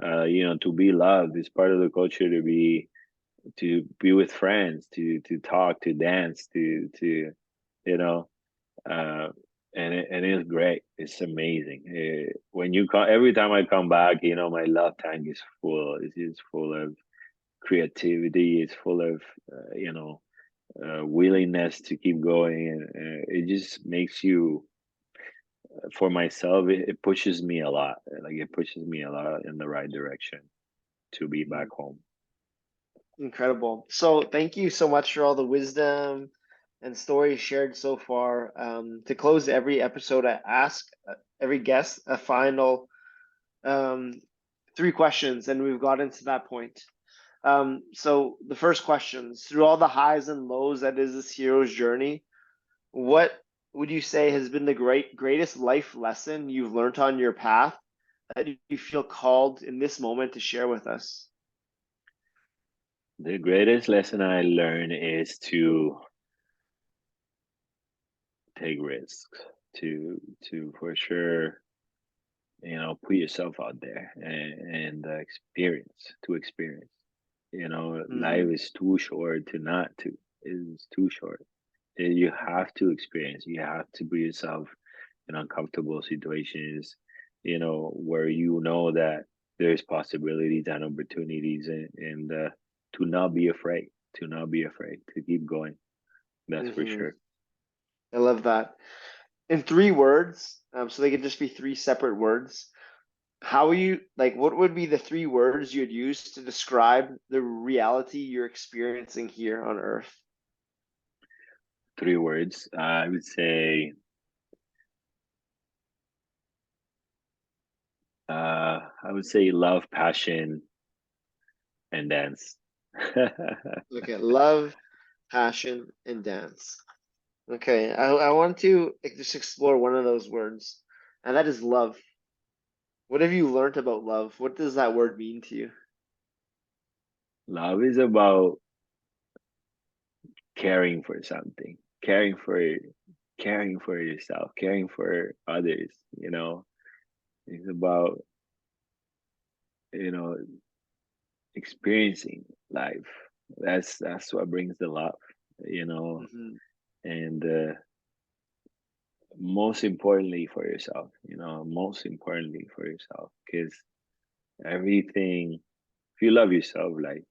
To be loved is part of the culture. To be with friends, to talk, to dance, you know, uh, and it's great. It's amazing. When you come, every time I come back, my love tank is full. It's just full of creativity. It's full of willingness to keep going, and it just makes you. For myself, it pushes me a lot. Like it pushes me a lot in the right direction to be back Mhm. home. Incredible. So thank you so much for all the wisdom and stories shared so far. To close every episode, I ask every guest a final um, three questions, and we've gotten to that point. So the first questions, through all the highs and lows that is this hero's journey, what would you say has been the greatest life lesson you've learned on your path that you feel called in this moment to share with us? The greatest lesson I learned is to take risks, to for sure, put yourself out there and experience. Life Mm-hmm. is too short to not to. It's too short. You have to experience. You have to put yourself in uncomfortable situations, where that there's possibilities and opportunities, and to not be afraid, to keep going. That's for Mm-hmm. sure. I love that. In three words, so they could just be three separate words. How you like? What would be the three words you'd use to describe the reality you're experiencing here on Earth? 3 words. I would say, love, passion, and dance. Okay, love, passion, and dance. Okay, I want to just explore one of those words, and that is love. What have you learned about love? What does that word mean to you? Love is about caring for something, caring for yourself, caring for others. It's about you know experiencing life. That's what brings the love. You know, Hmm. and most importantly for yourself. Most importantly for yourself, because everything. If you love yourself, like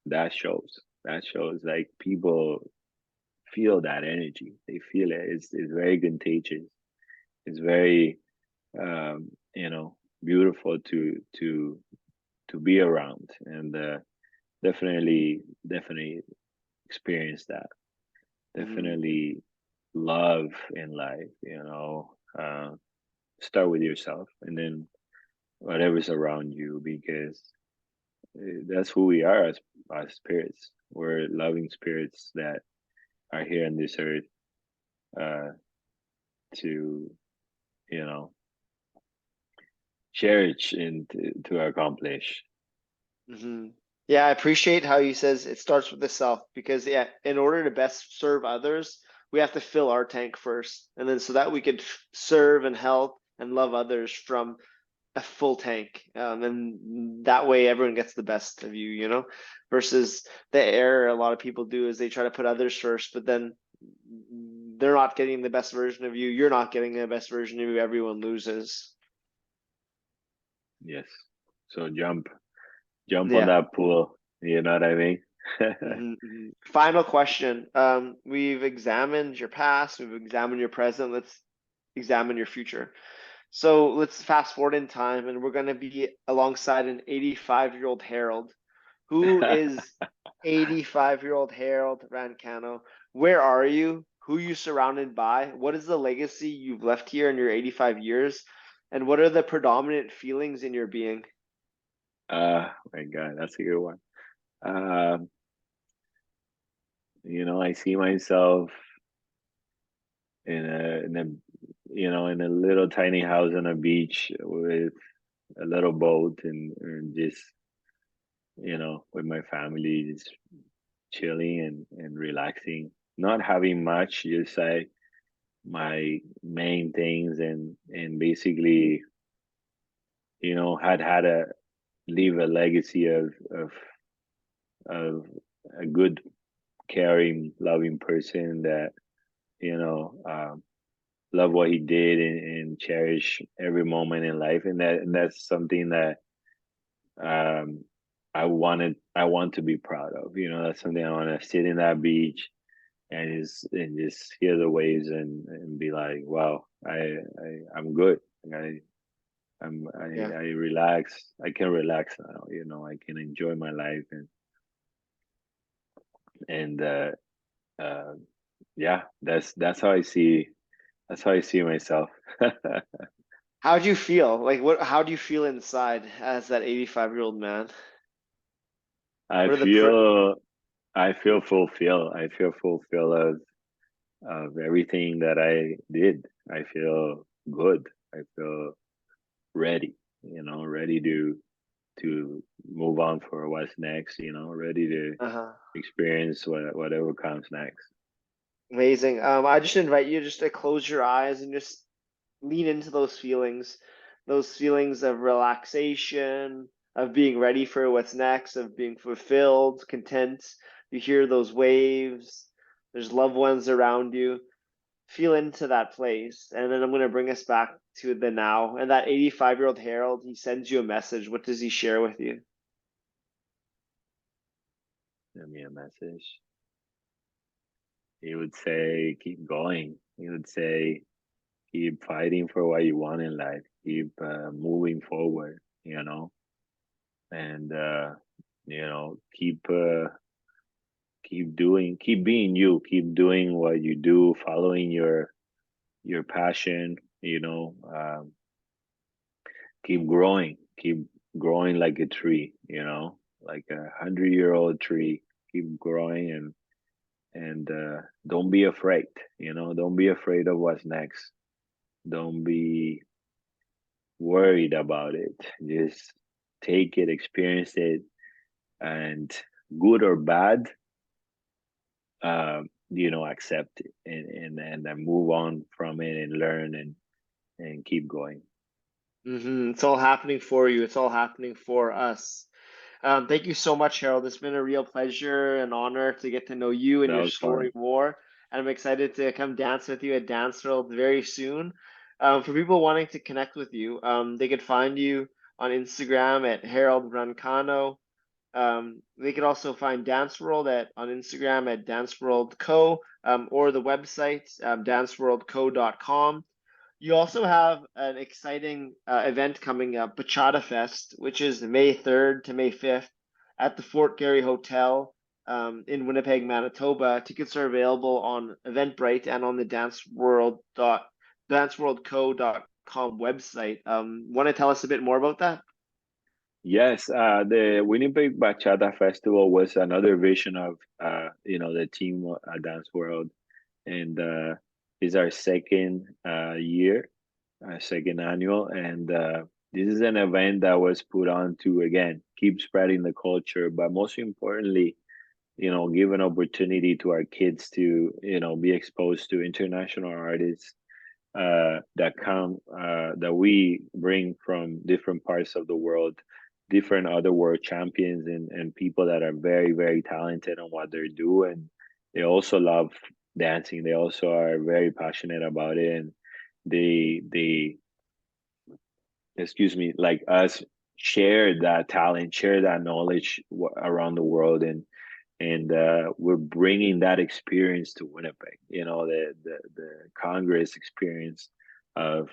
that shows. That shows like people feel that energy. They feel it. It's very contagious. It's very beautiful to be around, and definitely experience that. Hmm. Definitely love in life. Start with yourself, and then whatever's around you, because that's who we are as spirits. We're loving spirits that are here on this earth uh, to you know cherish and to accomplish. Hmm. Yeah, I appreciate how you says it starts with the self because yeah, in order to best serve others, we have to fill our tank first, and then so that we could serve and help and love others from a full tank, and that way everyone gets the best of you, versus the error a lot of people do is they try to put others first, but then they're not getting the best version of you. You're not getting the best version of you. Everyone loses. Yes. So jump on Yeah. that pool. You know what I mean? Final question. We've examined your past, we've examined your present. Let's examine your future. So let's fast forward in time, and we're going to be alongside an 85-year-old Harold. Who is 85-year-old Harold Rancano? Where are you? Who are you surrounded by? What is the legacy you've left here in your 85 years? And what are the predominant feelings in your being? My God, that's a good one. Um, I see myself in a little tiny house on a beach with a little boat, and just with my family, just chilling and relaxing, not having much, just like my main things, and basically had a leave a legacy of a good, caring, loving person that you know love what he did, and cherish every moment in life, and that's something that um I want to be proud of. That's something I want to sit in that beach and just hear the waves, and be like, wow, I'm good. I Yeah. I relax. I can relax now. I can enjoy my life, and uh, yeah, that's how I see. That's how I see myself. How do you feel? Like what how do you feel inside as that 85-year-old man? I What are the pr feel I feel fulfilled. I feel fulfilled of everything that I did. I feel good. I feel ready. Ready to move on for what's next. Ready to uh-huh. experience whatever comes next. Amazing. I just invite you just to close your eyes and just lean into those feelings of relaxation, of being ready for what's next, of being fulfilled, content. You hear those waves, there's loved ones around you. Feel into that place. And then I'm going to bring us back to the now. And that 85-year-old Harold, he sends you a message. What does he share with you? Send me a message. He would say, keep going. He would say, keep fighting for what you want in life. Keep moving forward. And keep being you. Keep doing what you do, following your passion. Keep growing. Keep growing like a tree. Like 100-year-old tree. Keep growing, and don't be afraid. Don't be afraid of what's next. Don't be worried about it. Just take it, experience it, and good or bad, accept it and then move on from it and learn and keep going. It's all happening for you. It's all happening for us. Thank you so much, Harold. It's been a real pleasure and honor to get to know you and That your was fun. story more. And I'm excited to come dance with you at Dance World very soon. For people wanting to connect with you, they could find you on Instagram at Harold Rancano. They could also find Dance World on Instagram at Dance World Co. Or the website, danceworldco.com. You also have an exciting event coming up, Bachata Fest, which is May 3rd to May 5th at the Fort Garry Hotel in Winnipeg, Manitoba. Tickets are available on Eventbrite and on the danceworldco.com website. Want to tell us a bit more about that? Yes, the Winnipeg Bachata Festival was another vision of the team Dance World, and is our second year, our second annual, and this is an event that was put on to again keep spreading the culture, but most importantly, give an opportunity to our kids to be exposed to international artists that come that we bring from different parts of the world, different other world champions and people that are very, very talented on what they do, and they also love dancing. They also are very passionate about it, and they excuse me, like us, share that talent, share that knowledge around the world, and we're bringing that experience to Winnipeg. The Congress experience of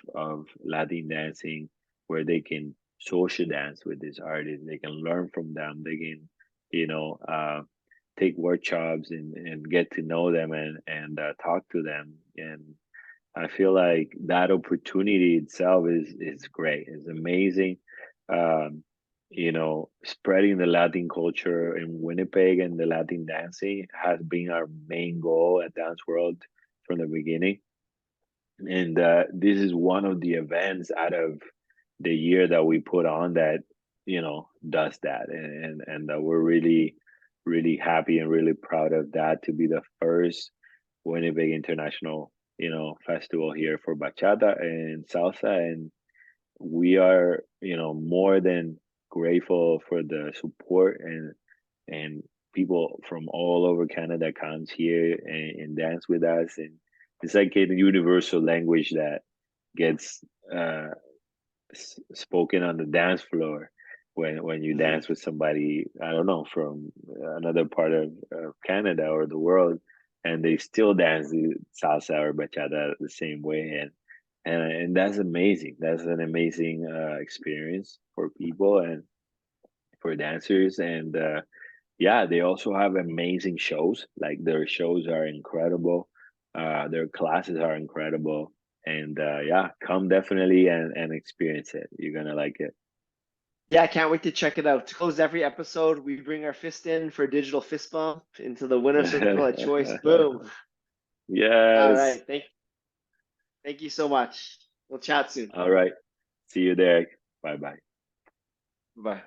Latin dancing, where they can social dance with these artists. They can learn from them. They can, you know, uh, take workshops and get to know them and talk to them. And I feel like that opportunity itself is great. It's amazing. Um, Spreading the Latin culture in Winnipeg and the Latin dancing has been our main goal at Dance World from the beginning. And this is one of the events out of the year that we put on that, does that. And we're really, really happy and really proud of that to be the first Winnipeg International, festival here for bachata and salsa. And we are, more than grateful for the support and people from all over Canada comes here and dance with us. And it's like a universal language that gets uh, spoken on the dance floor when you Mhm. dance with somebody, I don't know, from another part of Canada or the world, and they still dance the salsa or bachata the same way. And that's amazing. That's an amazing experience for people and for dancers. And yeah, they also have amazing shows. Like their shows are incredible. Their classes are incredible. And yeah, come definitely and experience it. You're gonna like it. Yeah, I can't wait to check it out. To close every episode, we bring our fist in for a digital fist bump into the winner circle at choice. Boom. All Yes. right. Thank you so much. We'll chat soon. All right. See you there. Bye bye. Bye.